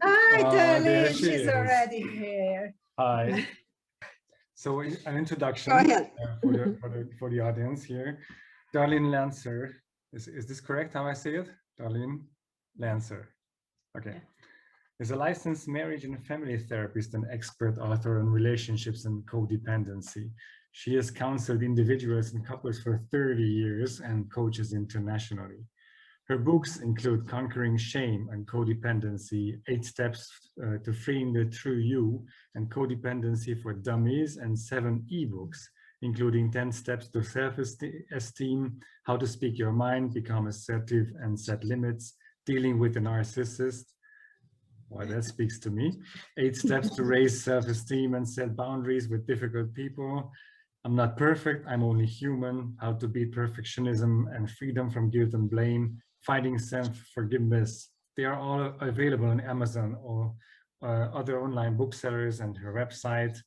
Hi, There Darlene. she She's is. already here. Hi. So an introduction Go ahead. for the audience here. Darlene Lancer, is this correct how I say it? Darlene Lancer. Okay. Yeah. Is a licensed marriage and family therapist and expert author on relationships and codependency. She has counseled individuals and couples for 30 years and coaches internationally. Her books include Conquering Shame and Codependency, 8 Steps to Freeing the True You, and Codependency for Dummies, and 7 ebooks, including 10 Steps to Self-Esteem, How to Speak Your Mind, Become Assertive and Set Limits, Dealing with a Narcissist. Well, that speaks to me. 8 Steps to Raise Self-Esteem and Set Boundaries with Difficult People. I'm Not Perfect, I'm Only Human, How to Beat Perfectionism and Freedom from Guilt and Blame, Finding Self-Forgiveness. They are all available on Amazon or other online booksellers, and her website,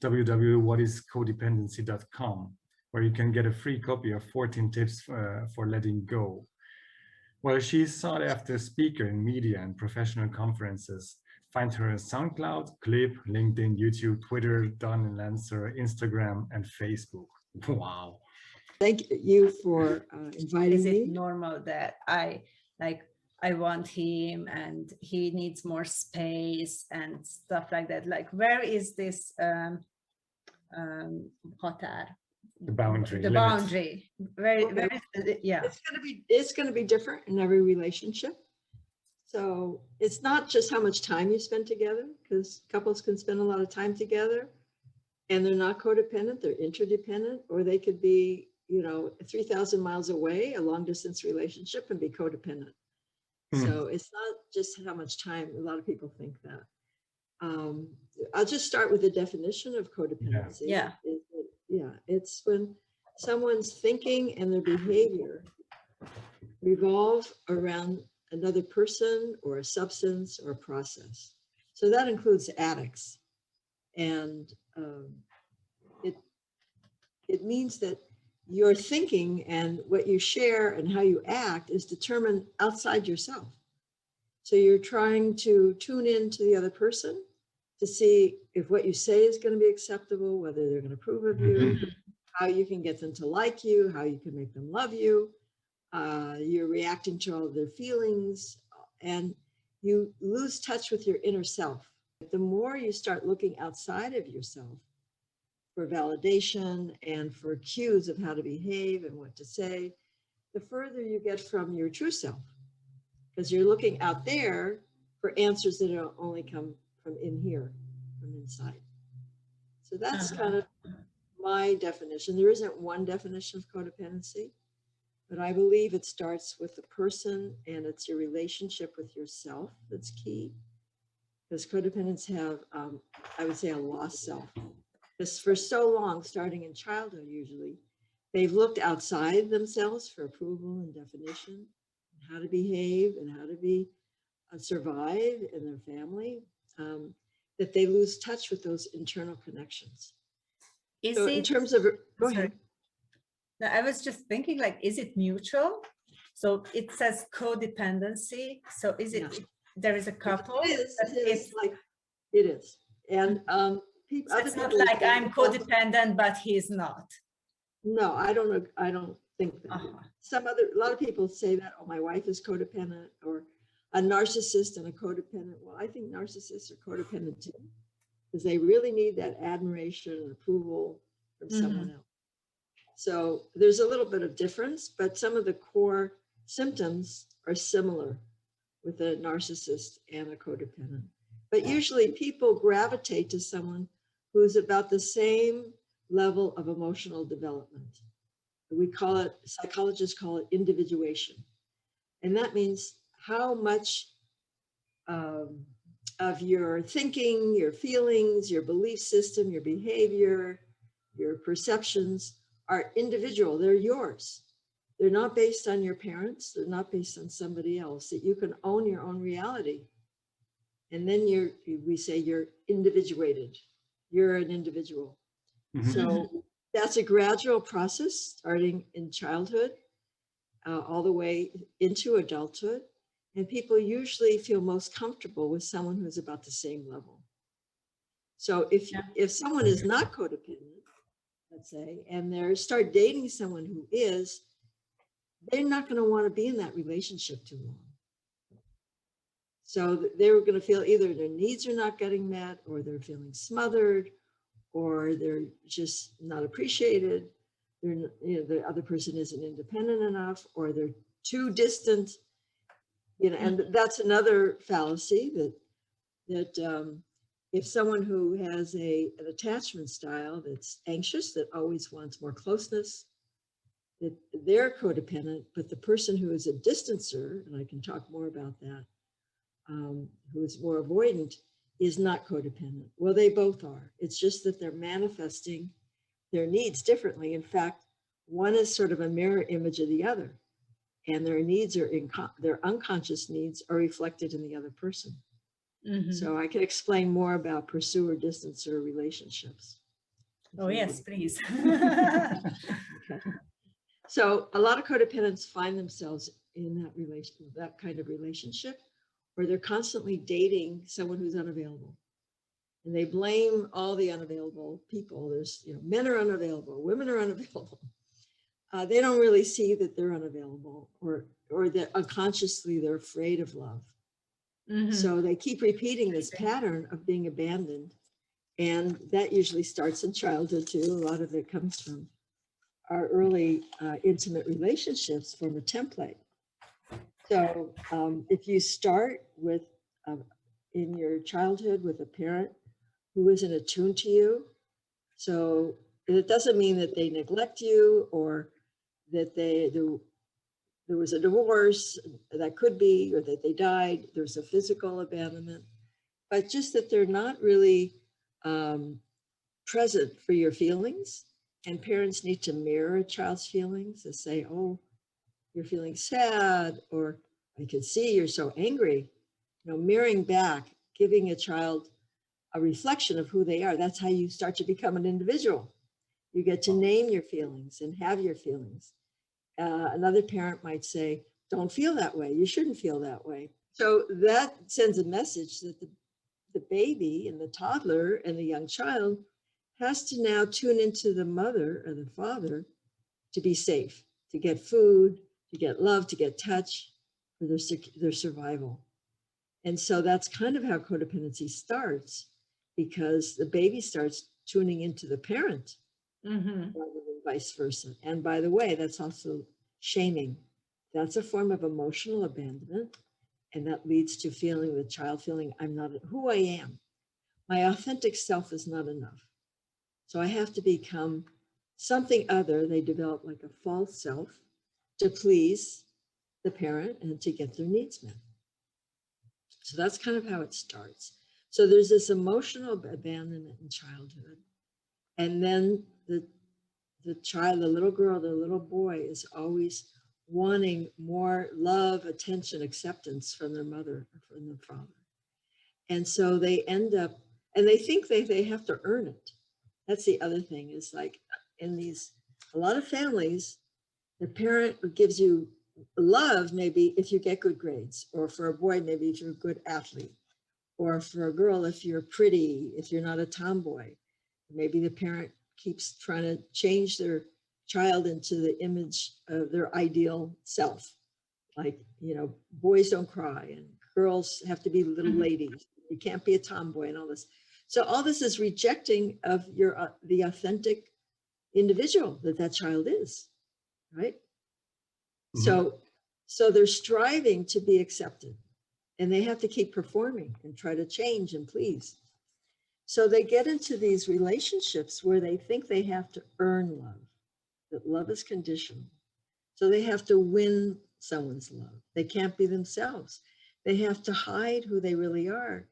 www.whatiscodependency.com, where you can get a free copy of 14 tips for letting go. Well, she's sought after speaker in media and professional conferences. Find her on SoundCloud, Clip, LinkedIn, YouTube, Twitter, Darlene Lancer, Instagram, and Facebook. Wow. Thank you for inviting Is it me. normal that I want him and he needs more space and stuff like that? Like, where is this határ? The boundary. The limit. boundary. Where is yeah. It's gonna be different in every relationship. So it's not just how much time you spend together, because couples can spend a lot of time together and they're not codependent, they're interdependent, or they could be, 3,000 miles away, a long distance relationship, and be codependent. So it's not just how much time. A lot of people think that. I'll just start with the definition of codependency. Yeah. It's when someone's thinking and their behavior revolve around another person or a substance or a process. So that includes addicts. And it means that your thinking and what you share and how you act is determined outside yourself. So you're trying to tune in to the other person to see if what you say is going to be acceptable, whether they're going to approve of you, how you can get them to like you, how you can make them love you. You're reacting to all of their feelings, and you lose touch with your inner self. The more you start looking outside of yourself for validation and for cues of how to behave and what to say, the further you get from your true self, because you're looking out there for answers that only come from in here, from inside. So that's kind of my definition. There isn't one definition of codependency, but I believe it starts with the person, and it's your relationship with yourself that's key. Because codependents have, I would say, a lost self. Because for so long, starting in childhood usually, they've looked outside themselves for approval and definition, how to behave and how to be survive in their family, that they lose touch with those internal connections. So in terms of, go ahead. No, I was just thinking, like, is it mutual? So it says codependency. So is it, there is a couple? It is. And people, so it's not like I'm codependent, but he's not. No, I don't think that. A lot of people say that, oh, my wife is codependent, or a narcissist and a codependent. Well, I think narcissists are codependent too, because they really need that admiration and approval from someone else. So there's a little bit of difference, but some of the core symptoms are similar with a narcissist and a codependent. But usually people gravitate to someone who's about the same level of emotional development. We call it, psychologists call it individuation. And that means how much of your thinking, your feelings, your belief system, your behavior, your perceptions are individual. They're yours. They're not based on your parents. They're not based on somebody else. That you can own your own reality. And then we say you're individuated. You're an individual. So that's a gradual process starting in childhood, all the way into adulthood. And people usually feel most comfortable with someone who's about the same level. So if someone is not codependent, let's say, and they start dating someone who is, they're not going to want to be in that relationship too long. So they were going to feel either their needs are not getting met, or they're feeling smothered, or they're just not appreciated. They're, the other person isn't independent enough, or they're too distant. And that's another fallacy that if someone who has an attachment style that's anxious, that always wants more closeness, that they're codependent, but the person who is a distancer, and I can talk more about that, who is more avoidant, is not codependent. Well, they both are. It's just that they're manifesting their needs differently. In fact, one is sort of a mirror image of the other, and their needs are their unconscious needs are reflected in the other person. Mm-hmm. So I can explain more about pursuer distancer relationships. Oh yes, please. Okay. So a lot of codependents find themselves in that kind of relationship, where they're constantly dating someone who's unavailable, and they blame all the unavailable people. There's, men are unavailable, women are unavailable. They don't really see that they're unavailable, or that unconsciously they're afraid of love. Mm-hmm. So they keep repeating this pattern of being abandoned, and that usually starts in childhood too. A lot of it comes from our early intimate relationships, form a template. So if you start with, in your childhood, with a parent who isn't attuned to you, so it doesn't mean that they neglect you, or that there was a divorce, that could be, or that they died, there's a physical abandonment, but just that they're not really present for your feelings. And parents need to mirror a child's feelings and say, oh, you're feeling sad, or I can see you're so angry. Mirroring back, giving a child a reflection of who they are. That's how you start to become an individual. You get to name your feelings and have your feelings. Another parent might say, don't feel that way. You shouldn't feel that way. So that sends a message that the baby and the toddler and the young child has to now tune into the mother or the father to be safe, to get food, to get love, to get touch, for their survival. And so that's kind of how codependency starts, because the baby starts tuning into the parent, mm-hmm. rather than vice versa. And by the way, that's also shaming. That's a form of emotional abandonment. And that leads to the child feeling, I'm not who I am. My authentic self is not enough. So I have to become something other. They develop like a false self to please the parent and to get their needs met. So that's kind of how it starts. So there's this emotional abandonment in childhood. And then the child, the little girl, the little boy is always wanting more love, attention, acceptance from their mother or from their father. And so they end up, and they think they have to earn it. That's the other thing, is like in a lot of families, the parent gives you love maybe if you get good grades, or for a boy, maybe if you're a good athlete, or for a girl, if you're pretty, if you're not a tomboy. Maybe the parent keeps trying to change their child into the image of their ideal self. Like, boys don't cry, and girls have to be little ladies. You can't be a tomboy, and all this. So all this is rejecting of the authentic individual that child is, right? Mm-hmm. So they're striving to be accepted, and they have to keep performing and try to change and please. So they get into these relationships where they think they have to earn love, that love is conditional. So they have to win someone's love. They can't be themselves. They have to hide who they really are.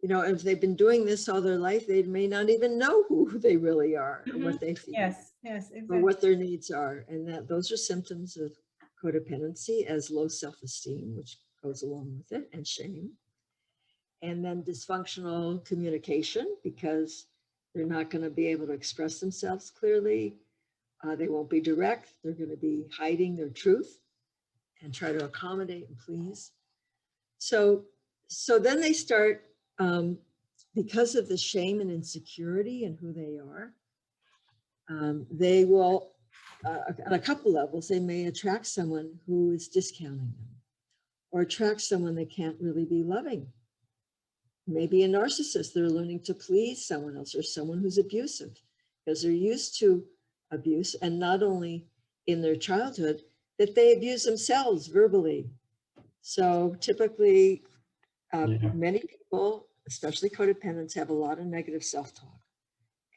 If they've been doing this all their life, they may not even know who they really are, or what they feel. Yes, exactly. Or what their needs are. And those are symptoms of codependency, as low self-esteem, which goes along with it, and shame. And then dysfunctional communication, because they're not going to be able to express themselves clearly. They won't be direct. They're going to be hiding their truth and try to accommodate and please. So then they start, because of the shame and insecurity and who they are, they will, on a couple levels, they may attract someone who is discounting them, or attract someone that can't really be loving. Maybe a narcissist, they're learning to please someone else, or someone who's abusive, because they're used to abuse, and not only in their childhood, that they abuse themselves verbally. So typically, many people, especially codependents, have a lot of negative self-talk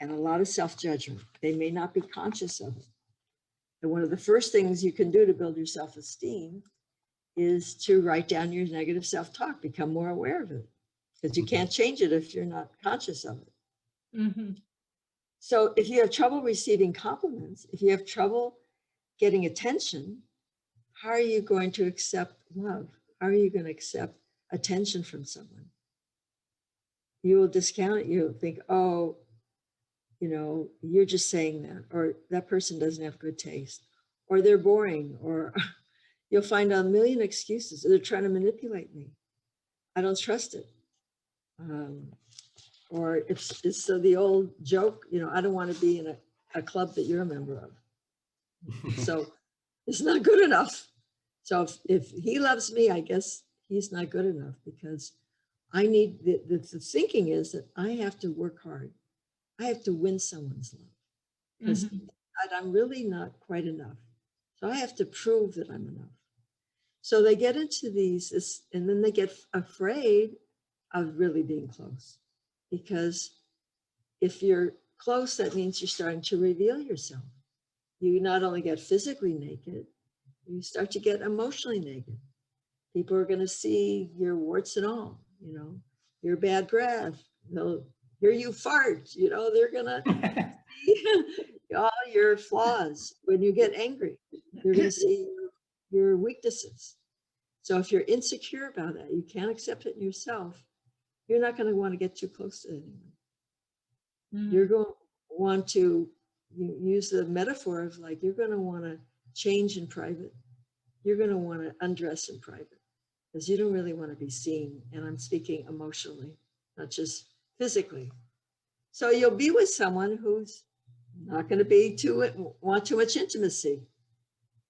and a lot of self-judgment. They may not be conscious of it. And one of the first things you can do to build your self-esteem is to write down your negative self-talk, become more aware of it, because you can't change it if you're not conscious of it. Mm-hmm. So if you have trouble receiving compliments, if you have trouble getting attention, how are you going to accept love? How are you going to accept attention from someone? You will discount it. You'll think, oh, you know, you're just saying that, or that person doesn't have good taste, or they're boring, or you'll find a million excuses. They're trying to manipulate me. I don't trust it. Or it's so the old joke, you know, I don't want to be in a club that you're a member of. So it's not good enough. So if he loves me, I guess he's not good enough, because I need, the thinking is that I have to work hard. I have to win someone's love, because I'm really not quite enough. So I have to prove that I'm enough. So they get into these, and then they get afraid of really being close, because if you're close, that means you're starting to reveal yourself. You not only get physically naked, you start to get emotionally naked. People are going to see your warts and all, you know, your bad breath. They'll hear you fart, you know, they're going to see all your flaws. When you get angry, they're going to see your weaknesses. So if you're insecure about that, you can't accept it in yourself, you're not going to want to get too close to anyone. You're going to want to use the metaphor of, like, you're going to want to change in private. You're going to want to undress in private, because you don't really want to be seen. And I'm speaking emotionally, not just physically. So you'll be with someone who's not going to want too much intimacy,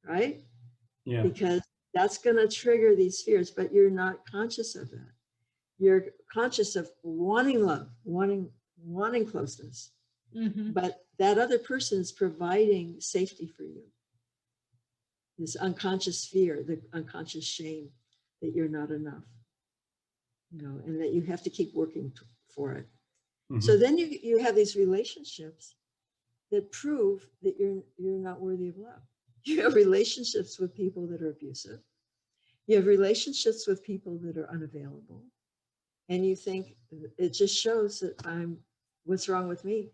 right? Yeah. Because that's going to trigger these fears, but you're not conscious of that. You're conscious of wanting love, wanting closeness, but that other person is providing safety for you. This unconscious fear, the unconscious shame that you're not enough, you know, and that you have to keep working for it. So then you have these relationships that prove that you're not worthy of love. You have relationships with people that are abusive. You have relationships with people that are unavailable. And you think, it just shows that what's wrong with me?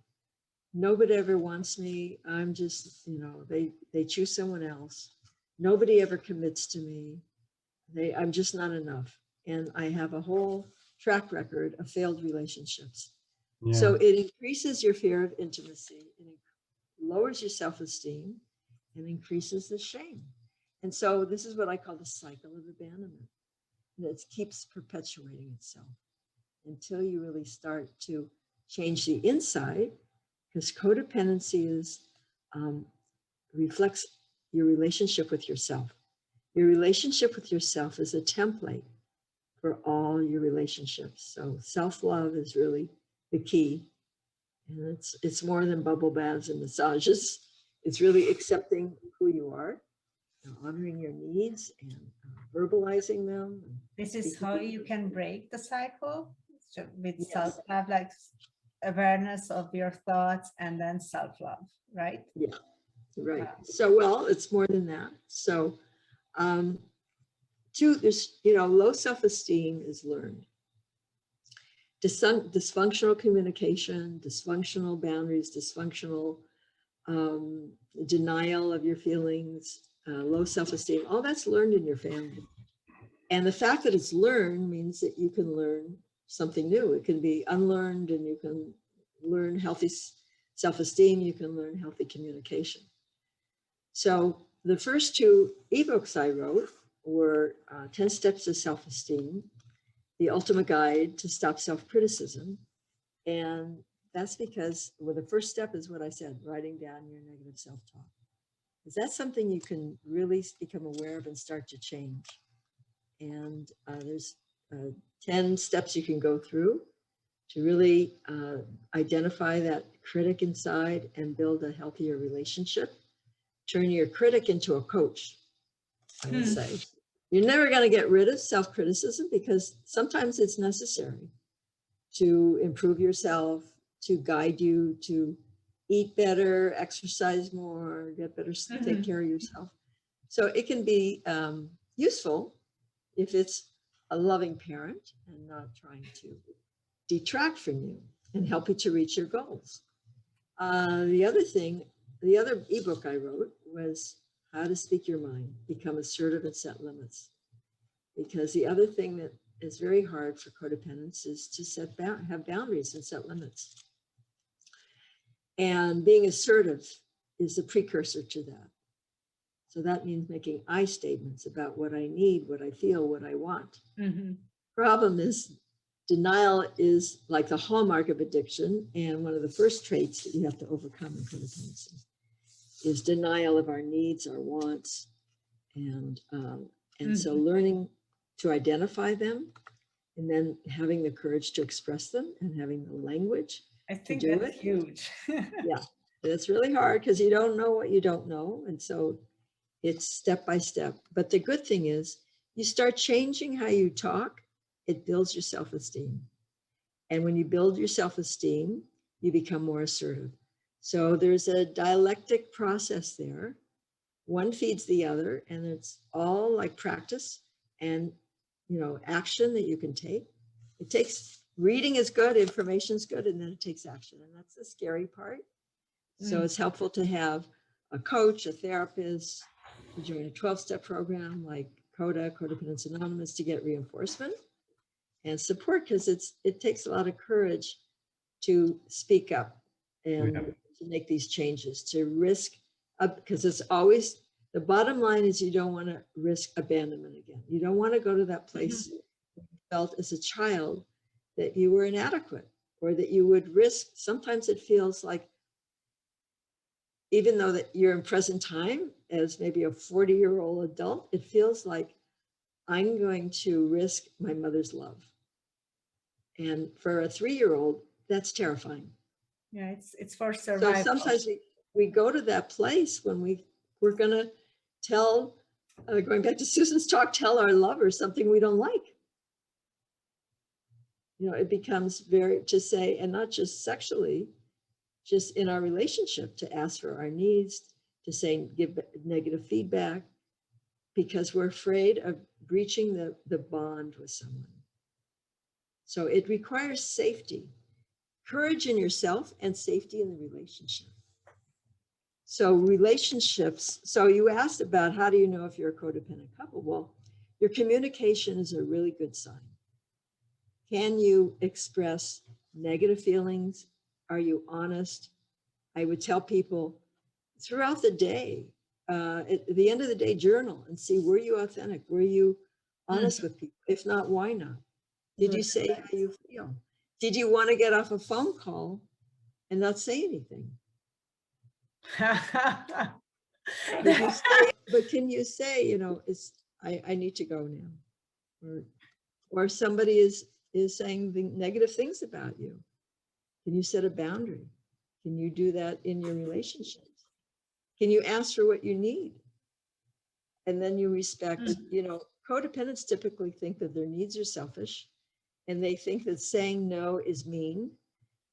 Nobody ever wants me. I'm just, you know, they choose someone else. Nobody ever commits to me. I'm just not enough. And I have a whole track record of failed relationships. Yeah. So it increases your fear of intimacy, and it lowers your self-esteem, and increases the shame. And so this is what I call the cycle of abandonment. And it keeps perpetuating itself until you really start to change the inside, because codependency reflects your relationship with yourself. Your relationship with yourself is a template for all your relationships. So self-love is really the key. And it's more than bubble baths and massages. It's really accepting who you are, and honoring your needs, and verbalizing them. This is how you can break the cycle, so with Yes. self-love, like awareness of your thoughts, and then self-love, right? Yeah, right. So, well, it's more than that. So, there's, you know, low self-esteem is learned. Dysfunctional communication, dysfunctional boundaries, dysfunctional denial of your feelings, low self-esteem, all that's learned in your family. And the fact that it's learned means that you can learn something new. It can be unlearned, and you can learn healthy self-esteem, you can learn healthy communication. So the first two ebooks I wrote were 10 Steps to Self-Esteem the ultimate guide to stop self-criticism. And that's because, well, the first step is what I said, writing down your negative self-talk. Is that something you can really become aware of and start to change? And there's 10 steps you can go through to really identify that critic inside and build a healthier relationship. Turn your critic into a coach, I would say. You're never going to get rid of self-criticism because sometimes it's necessary to improve yourself, to guide you to eat better, exercise more, get better, take care of yourself. So it can be useful if it's a loving parent and not trying to detract from you and help you to reach your goals. The other ebook I wrote was How to Speak Your Mind, Become Assertive and Set Limits. Because the other thing that is very hard for codependents is to have boundaries and set limits. And being assertive is a precursor to that. So that means making I statements about what I need, what I feel, what I want. Problem is, denial is like the hallmark of addiction. And one of the first traits that you have to overcome in codependency is denial of our needs, our wants. And so learning to identify them and then having the courage to express them and having the language I think to do that's it. huge. Yeah, it's really hard because you don't know what you don't know. And so it's step by step. But the good thing is you start changing how you talk, it builds your self-esteem. And when you build your self-esteem, you become more assertive. So there's a dialectic process there. One feeds the other, and it's all like practice and, you know, action that you can take. It takes, reading is good, information is good, and then it takes action. And that's the scary part. So it's helpful to have a coach, a therapist, to join a 12-step program like Codependence Anonymous to get reinforcement and support, because it takes a lot of courage to speak up and to make these changes, to risk up, because it's always, the bottom line is you don't want to risk abandonment again. You don't want to go to that place you felt as a child that you were inadequate or that you would risk. Sometimes it feels like, even though that you're in present time as maybe a 40-year-old adult, it feels like I'm going to risk my mother's love. And for a 3-year-old, that's terrifying. Yeah, it's for survival. So sometimes we go to that place when we're going to tell, going back to Susan's talk, tell our lover something we don't like. You know, it becomes very, to say, and not just sexually, just in our relationship, to ask for our needs, to say, give negative feedback, because we're afraid of breaching the bond with someone. So it requires safety, courage in yourself, and safety in the relationship. So relationships, so you asked about how do you know if you're a codependent couple? Well, your communication is a really good sign. Can you express negative feelings? Are you honest? I would tell people throughout the day, at the end of the day, journal and see, were you authentic? Were you honest with people? If not, why not? Did you say how you feel? Did you want to get off a phone call and not say anything? Did you say, but can you say, you know, I need to go now? Or somebody is saying negative things about you. Can you set a boundary? Can you do that in your relationships? Can you ask for what you need? And then you respect, you know, codependents typically think that their needs are selfish, and they think that saying no is mean,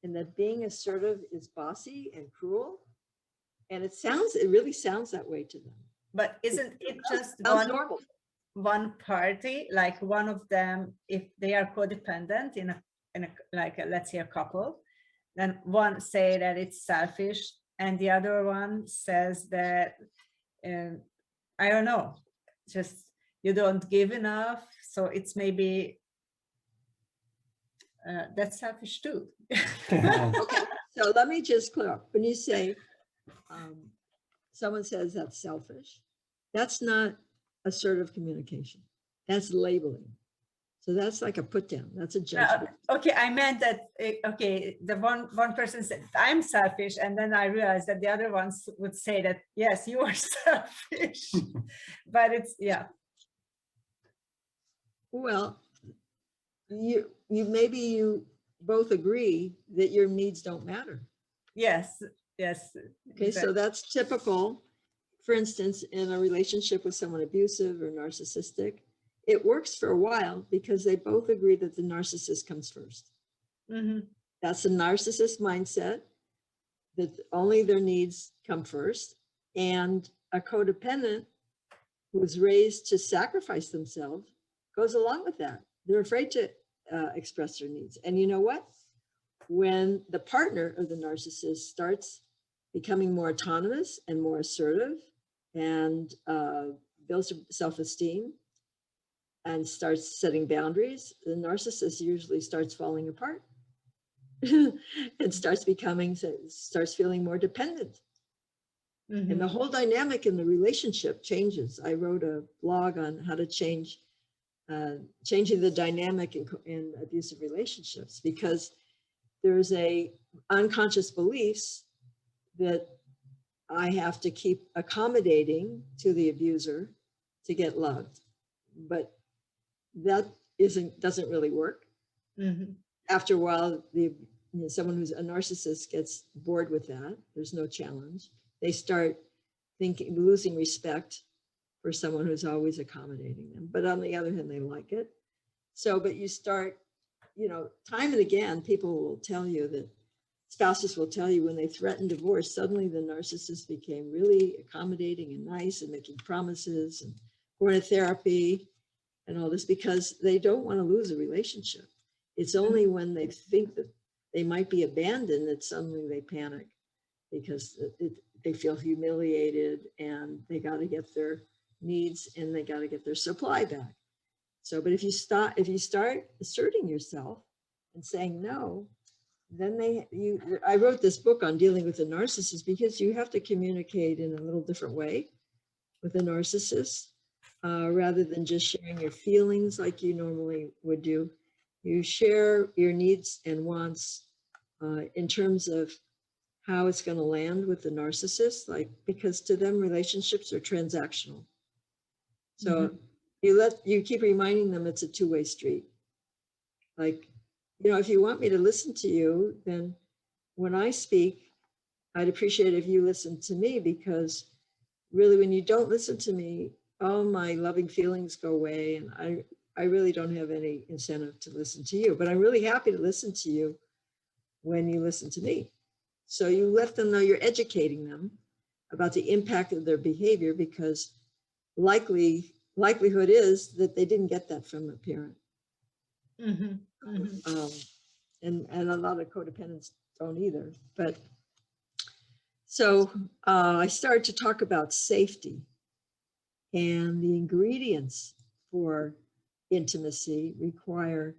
and that being assertive is bossy and cruel. And it really sounds that way to them. But isn't it just one party, like one of them, if they are codependent in a like let's say a couple, then one say that it's selfish and the other one says that I don't know, just you don't give enough, so it's maybe that's selfish too. Okay, so let me just clear up. When you say someone says that's selfish, that's not assertive communication. That's labeling. So that's like a put down. That's a judgment. Okay, I meant that, okay, the one person said, I'm selfish. And then I realized that the other ones would say that, yes, you are selfish. But it's, yeah. Well, maybe you both agree that your needs don't matter. Yes, yes. Okay, exactly. so that's typical. For instance, in a relationship with someone abusive or narcissistic, it works for a while because they both agree that the narcissist comes first. Mm-hmm. That's a narcissist mindset, that only their needs come first. And a codependent who's raised to sacrifice themselves goes along with that. They're afraid to express their needs. And you know what? When the partner of the narcissist starts becoming more autonomous and more assertive and builds self-esteem and starts setting boundaries, the narcissist usually starts falling apart and starts feeling more dependent. Mm-hmm. And the whole dynamic in the relationship changes. I wrote a blog on how to changing the dynamic in abusive relationships, because there's a unconscious beliefs that I have to keep accommodating to the abuser to get loved, but that doesn't really work. Mm-hmm. After a while, someone who's a narcissist gets bored with that. There's no challenge. They start losing respect for someone who's always accommodating them. But on the other hand, they like it. So, but you start, time and again, people will tell you that spouses will tell you when they threaten divorce, suddenly the narcissist became really accommodating and nice and making promises and going to therapy and all this, because they don't want to lose a relationship. It's only when they think that they might be abandoned that suddenly they panic, because they feel humiliated and they got to get their needs and they got to get their supply back. So, but if you start asserting yourself and saying no, then I wrote this book on dealing with a narcissist, because you have to communicate in a little different way with a narcissist, rather than just sharing your feelings like you normally would do. You share your needs and wants in terms of how it's going to land with the narcissist, because to them relationships are transactional. So you keep reminding them it's a two-way street. If you want me to listen to you, then when I speak, I'd appreciate if you listen to me, because really when you don't listen to me, all my loving feelings go away, and I really don't have any incentive to listen to you. But I'm really happy to listen to you when you listen to me. So you let them know you're educating them about the impact of their behavior, because likelihood is that they didn't get that from a parent. Mm-hmm. Mm-hmm. And a lot of codependents don't either. But so I started to talk about safety, and the ingredients for intimacy require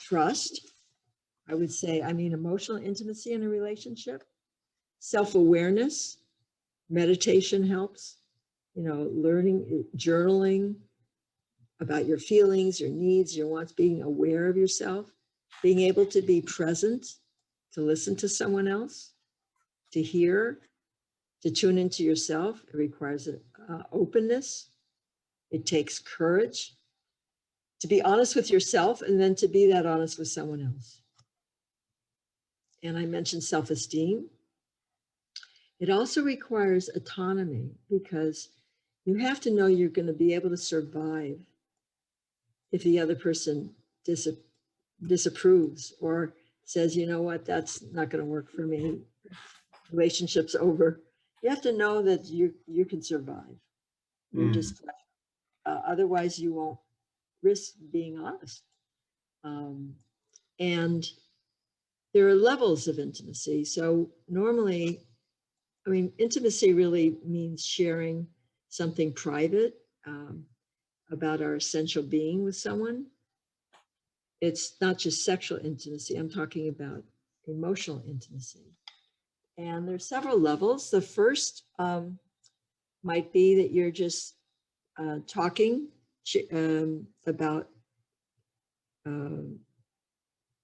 trust. I would say, emotional intimacy in a relationship, self-awareness, meditation helps, learning, journaling about your feelings, your needs, your wants, being aware of yourself, being able to be present, to listen to someone else, to hear, to tune into yourself. It requires openness. It takes courage to be honest with yourself, and then to be that honest with someone else. And I mentioned self-esteem. It also requires autonomy, because you have to know you're going to be able to survive if the other person disapproves or says, you know what, that's not going to work for me, relationship's over. You have to know that you can survive. You're just otherwise you won't risk being honest. And there are levels of intimacy. So normally, intimacy really means sharing something private about our essential being with someone. It's not just sexual intimacy. I'm talking about emotional intimacy. And there's several levels. The first might be that you're just talking about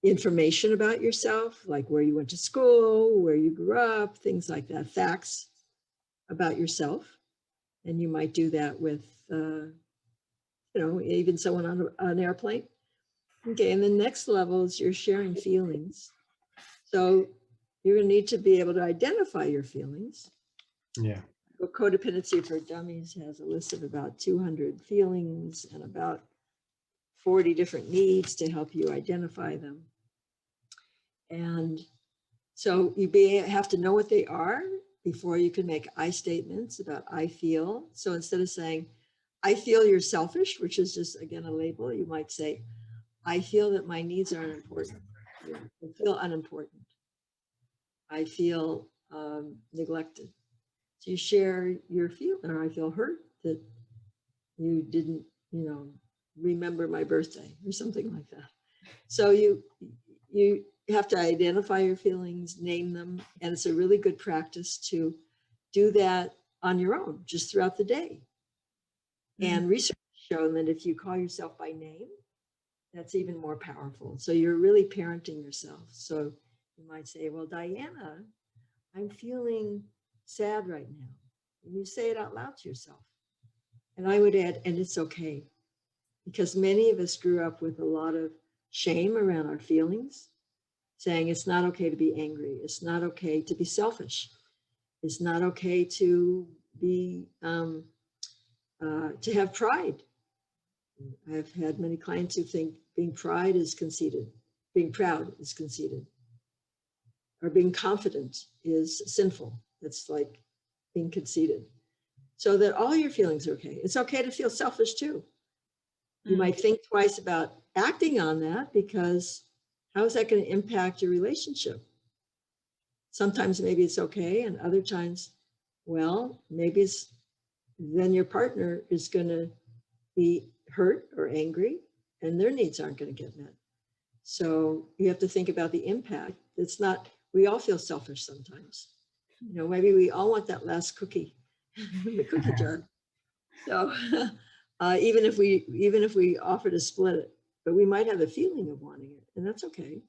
information about yourself, like where you went to school, where you grew up, things like that, facts about yourself. And you might do that with, even someone on an airplane. Okay, and the next level is you're sharing feelings. So you're going to need to be able to identify your feelings. Yeah. Well, Codependency for Dummies has a list of about 200 feelings and about 40 different needs to help you identify them. And so you have to know what they are before you can make I statements about I feel. So instead of saying, I feel you're selfish, which is just, again, a label, you might say, I feel that my needs aren't important. I feel unimportant. I feel neglected. So you share your feeling, or I feel hurt that you didn't, remember my birthday or something like that. So you have to identify your feelings, name them, and it's a really good practice to do that on your own, just throughout the day. And research has shown that if you call yourself by name, that's even more powerful. So you're really parenting yourself. So you might say, well, Diana, I'm feeling sad right now. And you say it out loud to yourself. And I would add, and it's okay. Because many of us grew up with a lot of shame around our feelings, saying it's not okay to be angry. It's not okay to be selfish. It's not okay to be, to have pride. I've had many clients who think being proud is conceited, or being confident is sinful. It's like being conceited. So that all your feelings are okay. It's okay to feel selfish too. You might think twice about acting on that, because how is that going to impact your relationship? Sometimes maybe it's okay, and other times, well, maybe it's then your partner is going to be hurt or angry, and their needs aren't going to get met. So you have to think about the impact. It's not, we all feel selfish sometimes. Maybe we all want that last cookie in the cookie jar. So even if we offer to split it, but we might have a feeling of wanting it, and that's okay.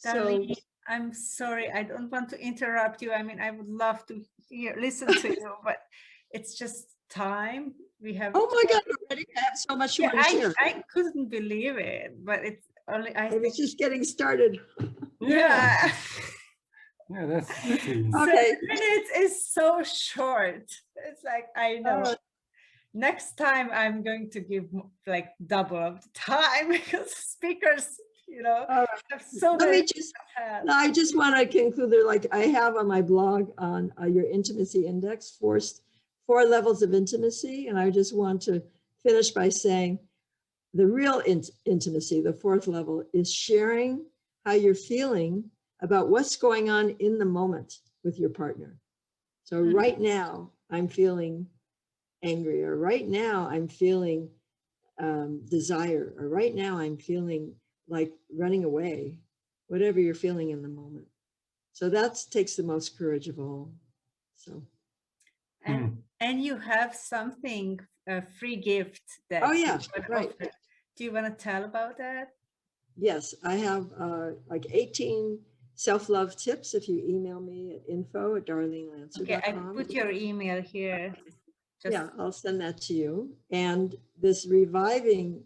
Darlene, so I'm sorry, I don't want to interrupt you. I mean, I would love to listen to you, but it's just time. We have. Oh my God! Already, I have so much you want to share. I couldn't believe it, but it's only. It's just getting started. Yeah. Yeah, that's okay. 7 minutes is so short. It's like, I know. Next time I'm going to give like double of the time, because speakers, have so many. I just want to conclude there, like I have on my blog on your intimacy index, four levels of intimacy. And I just want to finish by saying the real intimacy, the fourth level, is sharing how you're feeling about what's going on in the moment with your partner. So right now I'm feeling angry, or right now I'm feeling desire, or right now I'm feeling like running away, whatever you're feeling in the moment. So that takes the most courage of all. So, and you have something, a free gift that. Oh yeah, right. Offer. Do you want to tell about that? Yes, I have like 18 self-love tips. If you email me at info@darlenelancer.com. Okay, I put your email here. Yeah, I'll send that to you. And this reviving,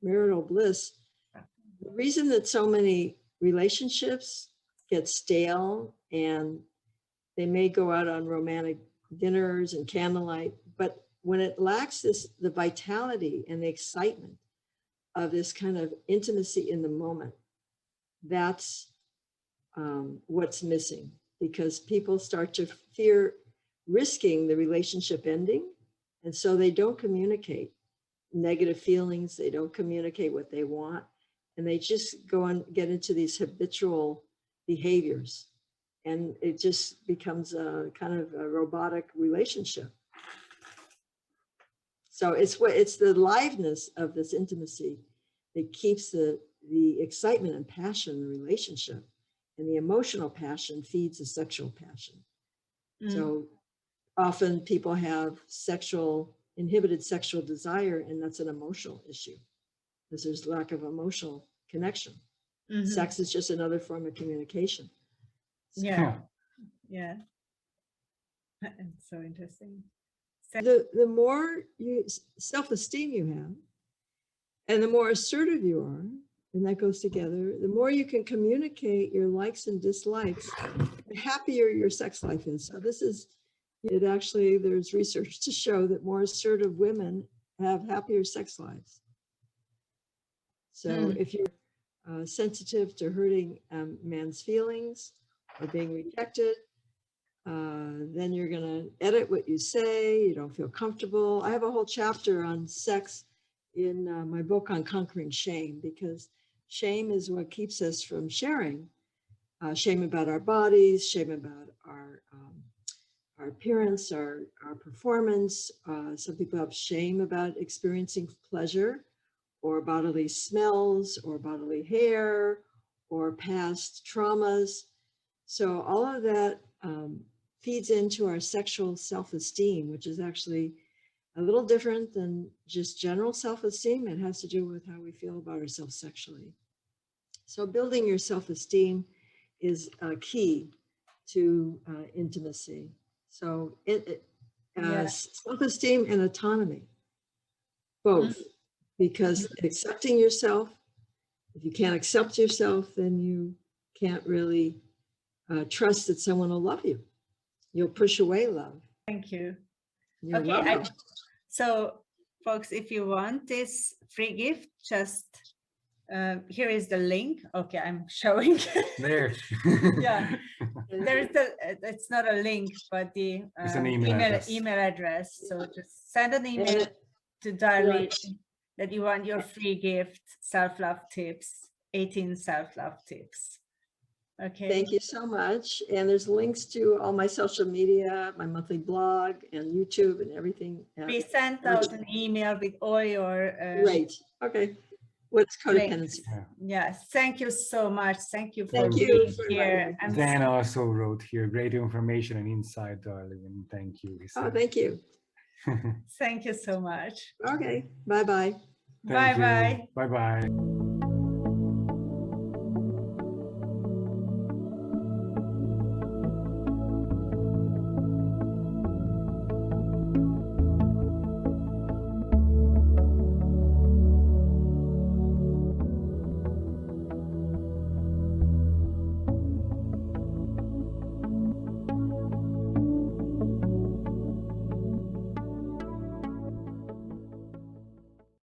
marital bliss, the reason that so many relationships get stale and they may go out on romantic dinners and candlelight, but when it lacks the vitality and the excitement of this kind of intimacy in the moment, that's what's missing, because people start to fear risking the relationship ending. And so they don't communicate negative feelings. They don't communicate what they want. And they just go and get into these habitual behaviors. And it just becomes a kind of a robotic relationship. So it's the liveness of this intimacy that keeps the excitement and passion in the relationship. And the emotional passion feeds the sexual passion. So often people have inhibited sexual desire, and that's an emotional issue. because there's lack of emotional connection. Mhm. Sex is just another form of communication. Yeah. Yeah. It's so interesting. The more self-esteem you have, and the more assertive you are, and that goes together, the more you can communicate your likes and dislikes, the happier your sex life is. So this is, it actually, there's research to show that more assertive women have happier sex lives. So if you're sensitive to hurting man's feelings or being rejected, then you're going to edit what you say. You don't feel comfortable. I have a whole chapter on sex in my book on conquering shame, because shame is what keeps us from sharing. Shame about our bodies, shame about our appearance, our performance. Some people have shame about experiencing pleasure, or bodily smells, or bodily hair, or past traumas. So all of that feeds into our sexual self-esteem, which is actually a little different than just general self-esteem. It has to do with how we feel about ourselves sexually. So building your self-esteem is key to intimacy. So self-esteem and autonomy, both, because accepting yourself, if you can't accept yourself, then you can't really trust that someone will love you. You'll push away love. Thank you. You're Okay, welcome. so folks, if you want this free gift, just here is the link. Okay, I'm showing. There. Yeah, there is it's not a link, but the It's an email address. So just send an email to Darlene that you want your free gift, self-love tips, 18 self-love tips. Okay. Thank you so much. And there's links to all my social media, my monthly blog, and YouTube, and everything. We sent out an email with all your great. Okay. What's codependency? Yes. Thank you so much. Thank you for Thank being you for here. Dan also wrote here, great information and insight, darling, and thank you. Oh, thank you. Thank you so much. Okay. Bye-bye. Bye-bye. Bye-bye.